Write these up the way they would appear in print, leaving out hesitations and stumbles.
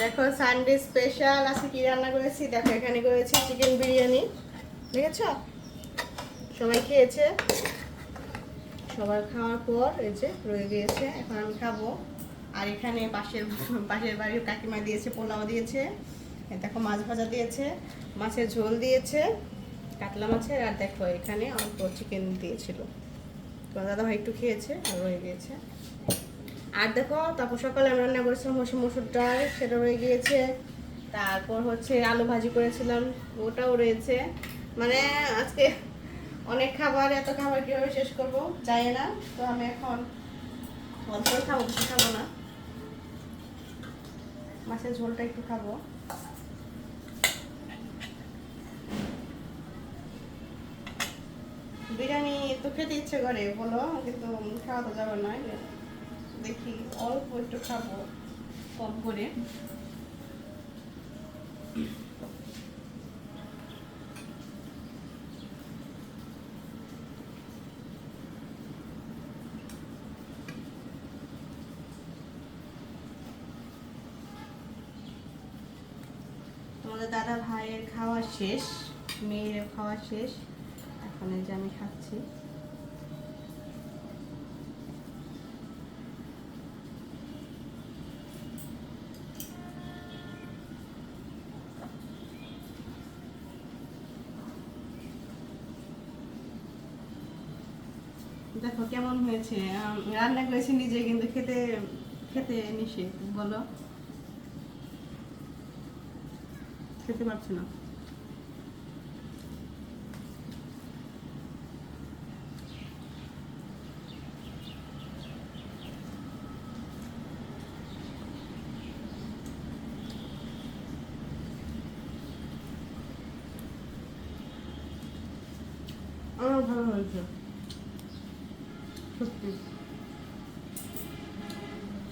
দেখো Sunday special আজকে কি রান্না করেছি দেখো, এখানে করেছি চিকেন বিরিয়ানি। দেখেছ? সবাই খেয়েছে, সবার খাওয়ার পর এই যে রয়ে গিয়েছে, এখন আমি খাবো। আর এখানে পাশের পাশের বাড়ির কাকিমা দিয়েছে, পোলাও দিয়েছে, দেখো মাছ ভাজা দিয়েছে, মাছের ঝোল দিয়েছে, কাতলা মাছের, আর দেখো এখানে অল্প চিকেন দিয়েছিল। তো দাদা ভাই একটু খেয়েছে আর রয়ে গিয়েছে। আর দেখো তারপর সকালে আমি রান্না করেছিলাম মসুর ডাল, সেটা রয়ে গিয়েছে। তারপর হচ্ছে আলু ভাজি করেছিলাম, ওটাও রয়েছে। মানে আজকে অনেক খাবার, এত খাবার কীভাবে শেষ করবো জানি না। তো আমি এখন অল্প খাবো, বেশি খাবো না, মাছের ঝোলটা একটু খাবো। বিরিয়ানি তো খেতে ইচ্ছে করে বলো, কিন্তু খাওয়া তো যাবে না। দেখি অল্প একটু খাবো, কম করে। তোমাদের দাদা ভাইয়ের খাওয়া শেষ, মেয়ের খাওয়া শেষ, এখন এই যে আমি খাচ্ছি। দেখো কেমন হয়েছে, রান্না করেছি নিজে, কিন্তু খেতে খেতে নিষেধ বলো, খেতে পারছি না। আমার ভালো হয়েছে সত্যি,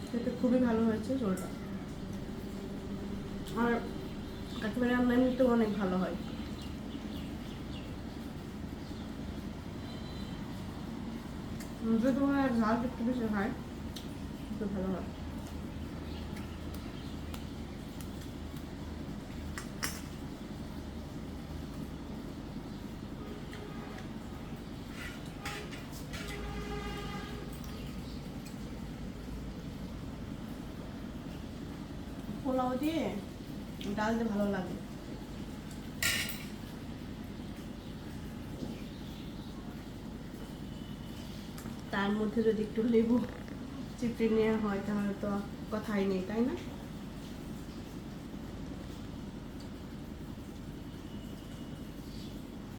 খেতে খুবই ভালো হয়েছে ঝোলটা। আর কাকিমার রান্না এমনিতেও অনেক ভালো হয়। যদি তোমার ঝাল একটু বেশি হয় একটু ভালো হয়। পোলাও দিয়ে ডাল দিয়ে ভালো লাগে। তার মধ্যে যদি একটু লেবু চিপড়ে নেওয়া হয় তাহলে তো কথাই নেই, তাই না?